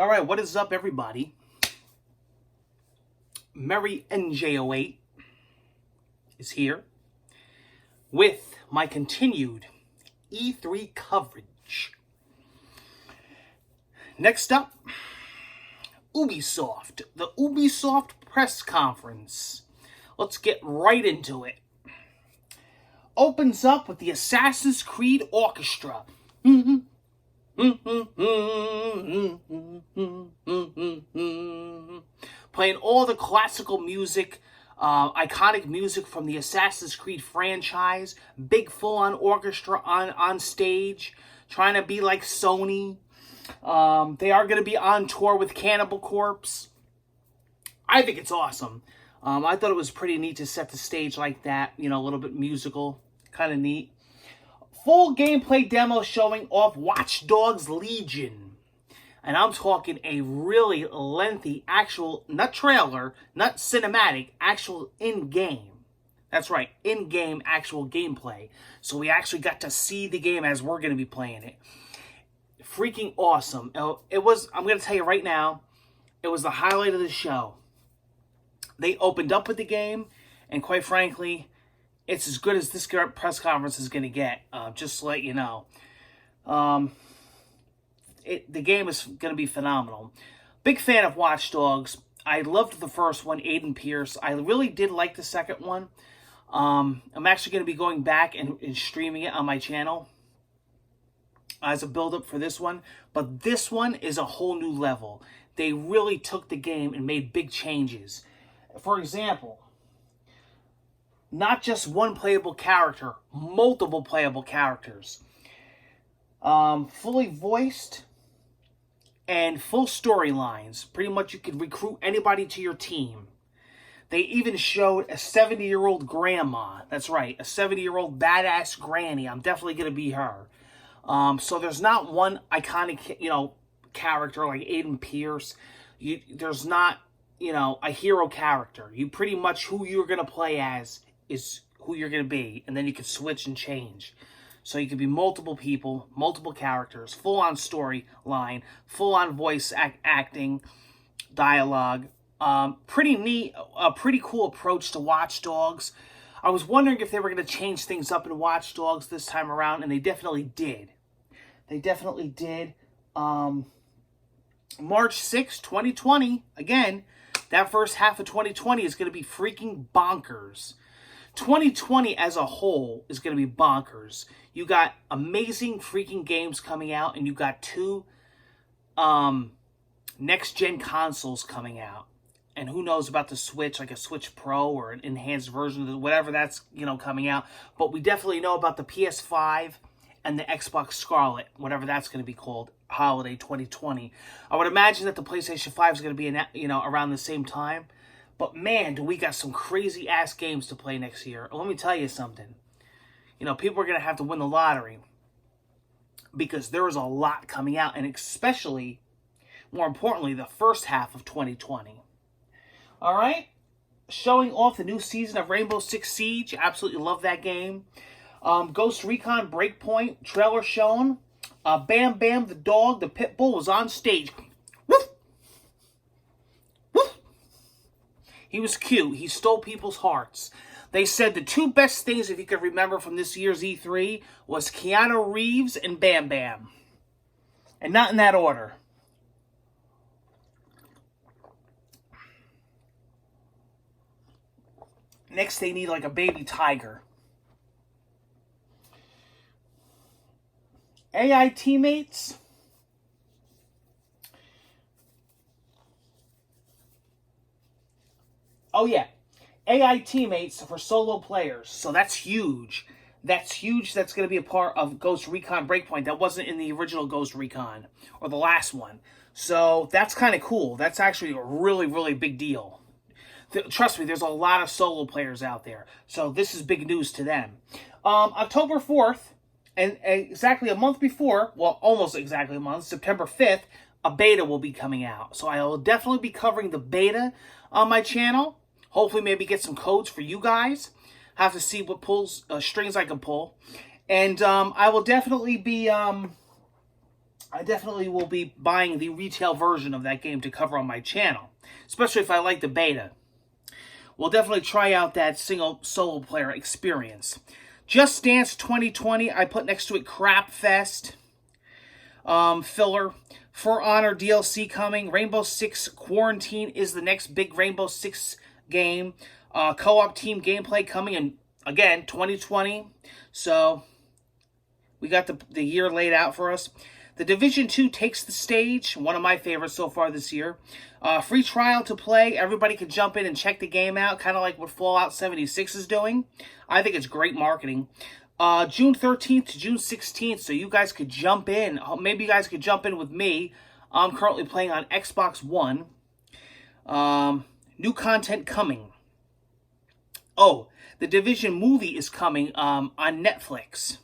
All right, what is up, everybody? Merry NJ08 is here with my continued E3 coverage. Next up, Ubisoft, the Ubisoft press conference. Let's get right into it. Opens up with the Assassin's Creed Orchestra. Playing all the classical music, iconic music from the Assassin's Creed franchise. Big full-on orchestra on stage, trying to be like Sony. They are going to be on tour with Cannibal Corpse. I think it's awesome. I thought it was pretty neat to set the stage like that, you know, a little bit musical, kind of neat. Full gameplay demo showing off Watch Dogs Legion. And I'm talking a really lengthy actual, not trailer, not cinematic, actual in-game. That's right, in-game actual gameplay. So we actually got to see the game as we're going to be playing it. Freaking awesome. It was, I'm going to tell you right now, it was the highlight of the show. They opened up with the game, and quite frankly, it's as good as this press conference is going to get, just to let you know. The game is going to be phenomenal. Big fan of Watch Dogs. I loved the first one, Aiden Pierce. I really did like the second one. I'm actually going to be going back and streaming it on my channel as a build-up for this one. But this one is a whole new level. They really took the game and made big changes. For example, not just one playable character, multiple playable characters. Fully voiced and full storylines. Pretty much you could recruit anybody to your team. They even showed a 70-year-old grandma. That's right, a 70-year-old badass granny. I'm definitely going to be her. So there's not one iconic, character like Aiden Pierce. There's not, a hero character. You pretty much who you're going to play as is who you're going to be. And then you can switch and change. So you could be multiple people, multiple characters, full-on storyline, full-on voice acting, dialogue. Pretty neat, a pretty cool approach to Watch Dogs. I was wondering if they were going to change things up in Watch Dogs this time around, and they definitely did. They definitely did. March 6th, 2020, again, that first half of 2020 is going to be freaking bonkers. 2020 as a whole is going to be bonkers. You got amazing freaking games coming out, and you got two next-gen consoles coming out. And who knows about the Switch, like a Switch Pro or an enhanced version of whatever that's, coming out. But we definitely know about the PS5 and the Xbox Scarlet, whatever that's going to be called, holiday 2020. I would imagine that the PlayStation 5 is going to be, around the same time. But man, do we got some crazy-ass games to play next year. Let me tell you something. People are going to have to win the lottery because there is a lot coming out, and especially, more importantly, the first half of 2020. All right? Showing off the new season of Rainbow Six Siege. Absolutely love that game. Ghost Recon Breakpoint trailer shown. Bam Bam the dog, the pit bull, was on stage. Woof! Woof! He was cute. He stole people's hearts. They said the two best things, if you could remember from this year's E3, was Keanu Reeves and Bam Bam. And not in that order. Next, they need like a baby tiger. AI teammates. Oh yeah, AI teammates for solo players. So that's huge. That's huge. That's going to be a part of Ghost Recon Breakpoint. That wasn't in the original Ghost Recon or the last one. So that's kind of cool. That's actually a really, really big deal. Trust me, there's a lot of solo players out there. So this is big news to them. October 4th, and exactly a month before, well, almost exactly a month, September 5th, a beta will be coming out. So I will definitely be covering the beta on my channel. Hopefully maybe get some codes for you guys. Have to see what strings I can pull. And I will definitely be I definitely will be buying the retail version of that game to cover on my channel, especially if I like the beta. We'll definitely try out that single solo player experience. Just Dance 2020, I put next to it Crap Fest filler. For Honor DLC coming. Rainbow Six Quarantine is the next big Rainbow Six game. Co-op team gameplay coming in, again, 2020. So, we got the year laid out for us. The Division 2 takes the stage. One of my favorites so far this year. Free trial to play. Everybody can jump in and check the game out. Kind of like what Fallout 76 is doing. I think it's great marketing. June 13th to June 16th, so you guys could jump in. Maybe you guys could jump in with me. I'm currently playing on Xbox One. New content coming. Oh, the Division movie is coming on Netflix.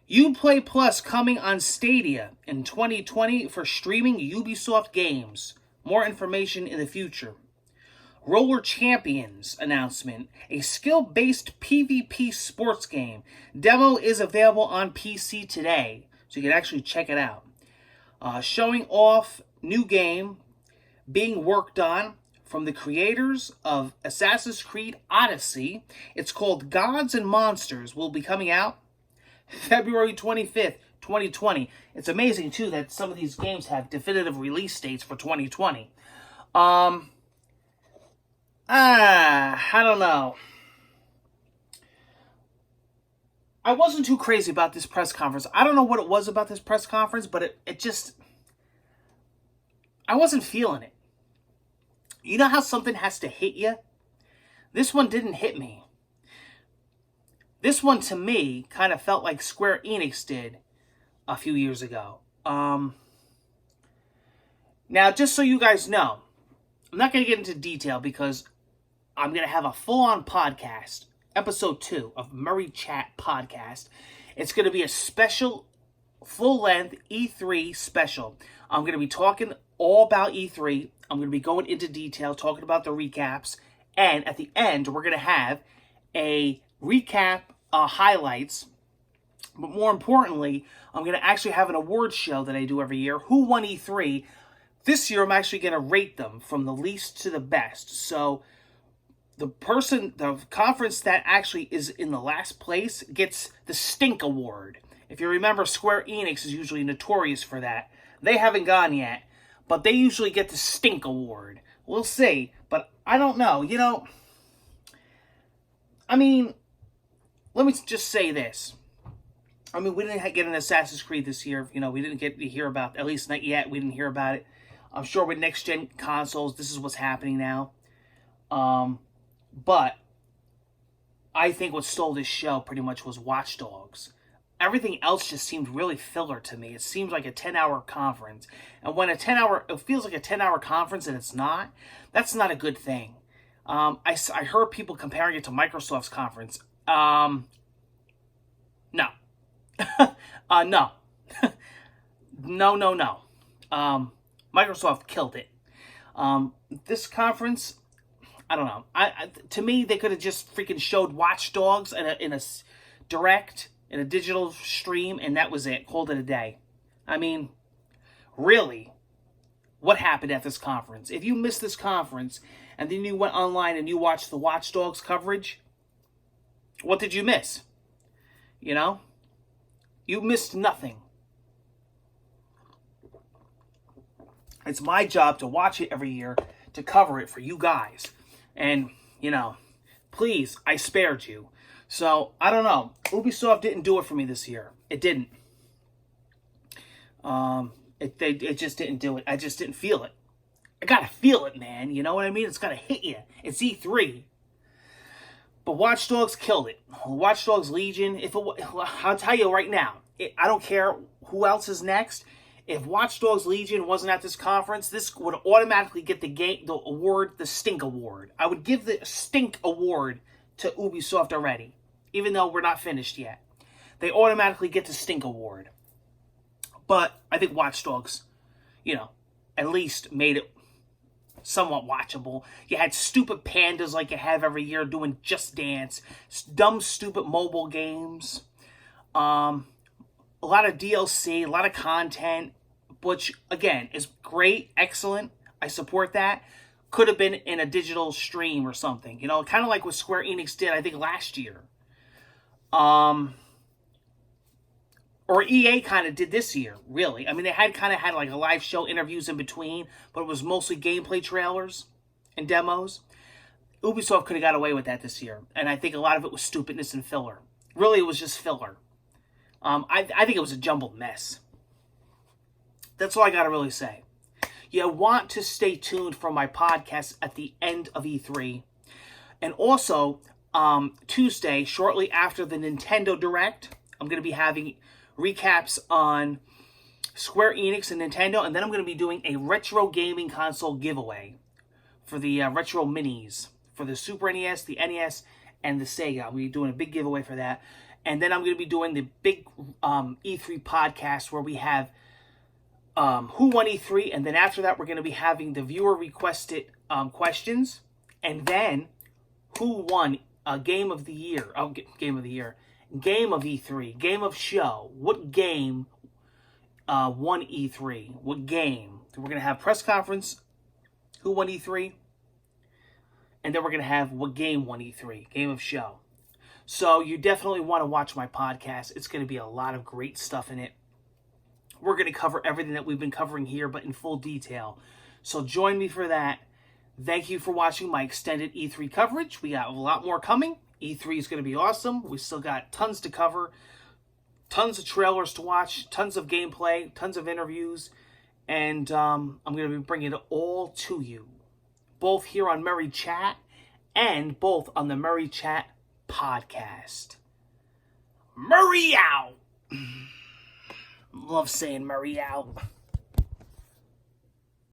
Uplay Plus coming on Stadia in 2020 for streaming Ubisoft games. More information in the future. Roller Champions announcement. A skill-based PvP sports game. Demo is available on PC today, so you can actually check it out. Showing off new game being worked on from the creators of Assassin's Creed Odyssey. It's called Gods and Monsters. Will be coming out February 25th, 2020. It's amazing, too, that some of these games have definitive release dates for 2020. I don't know. I wasn't too crazy about this press conference. I don't know what it was about this press conference, but it just... I wasn't feeling it. You know how something has to hit you? This one didn't hit me. This one, to me, kind of felt like Square Enix did a few years ago. Now, just so you guys know, I'm not going to get into detail because I'm going to have a full-on podcast, episode 2 of Murray Chat Podcast. It's going to be a special, full-length E3 special. I'm going to be talking all about E3. I'm going to be going into detail, talking about the recaps. And at the end, we're going to have a recap, highlights. But more importantly, I'm going to actually have an awards show that I do every year. Who won E3? This year, I'm actually going to rate them from the least to the best. So, the conference that actually is in the last place gets the Stink Award. If you remember, Square Enix is usually notorious for that. They haven't gone yet, but they usually get the Stink Award. We'll see, but I don't know. You know, I mean, let me just say this. I mean, we didn't get an Assassin's Creed this year. You know, we didn't get to hear about, at least not yet, we didn't hear about it. I'm sure with next-gen consoles, this is what's happening now. But I think what stole this show pretty much was Watch Dogs. Everything else just seemed really filler to me. It seemed like a 10-hour conference. And when it feels like a 10-hour conference and it's not, that's not a good thing. I heard people comparing it to Microsoft's conference. No. No. No. Microsoft killed it. This conference, I don't know. To me, they could have just freaking showed Watch Dogs in a direct, in a digital stream, and that was it. Called it a day. I mean, really, what happened at this conference? If you missed this conference, and then you went online and you watched the Watch Dogs coverage, what did you miss? You know? You missed nothing. It's my job to watch it every year, to cover it for you guys. And, you know, please, I spared you. So, I don't know. Ubisoft didn't do it for me this year. It didn't. It just didn't do it. I just didn't feel it. I gotta feel it, man. You know what I mean? It's gotta hit you. It's E3. But Watch Dogs killed it. Watch Dogs Legion, I'll tell you right now, I don't care who else is next. If Watch Dogs Legion wasn't at this conference, this would automatically get the award, the Stink Award. I would give the Stink Award to Ubisoft already, even though we're not finished yet. They automatically get the Stink Award. But I think Watch Dogs, you know, at least made it somewhat watchable. You had stupid pandas like you have every year doing Just Dance, dumb, stupid mobile games, a lot of DLC, a lot of content. which, again, is great, excellent. I support that. Could have been in a digital stream or something. You know, kind of like what Square Enix did, I think, last year. Or EA kind of did this year, really. I mean, they had kind of had like a live show, interviews in between, but it was mostly gameplay trailers and demos. Ubisoft could have got away with that this year, and I think a lot of it was stupidness and filler. Really, it was just filler. I think it was a jumbled mess. That's all I got to really say. You want to stay tuned for my podcast at the end of E3. And also, Tuesday, shortly after the Nintendo Direct, I'm going to be having recaps on Square Enix and Nintendo, and then I'm going to be doing a retro gaming console giveaway for the retro minis for the Super NES, the NES, and the Sega. I'm going to be doing a big giveaway for that. And then I'm going to be doing the big E3 podcast where we have Who Won E3, and then after that we're going to be having the viewer requested questions, and then Who Won Game of the Year, Game of E3, Game of Show. What game won E3? What game? We're going to have press conference, Who Won E3, and then we're going to have what game won E3, Game of Show. So you definitely want to watch my podcast. It's going to be a lot of great stuff in it. We're going to cover everything that we've been covering here, but in full detail. So join me for that. Thank you for watching my extended E3 coverage. We got a lot more coming. E3 is going to be awesome. We still got tons to cover, tons of trailers to watch, tons of gameplay, tons of interviews, and I'm going to be bringing it all to you, both here on Merry Chat and both on the Merry Chat podcast. Murray out! Love saying Murray out.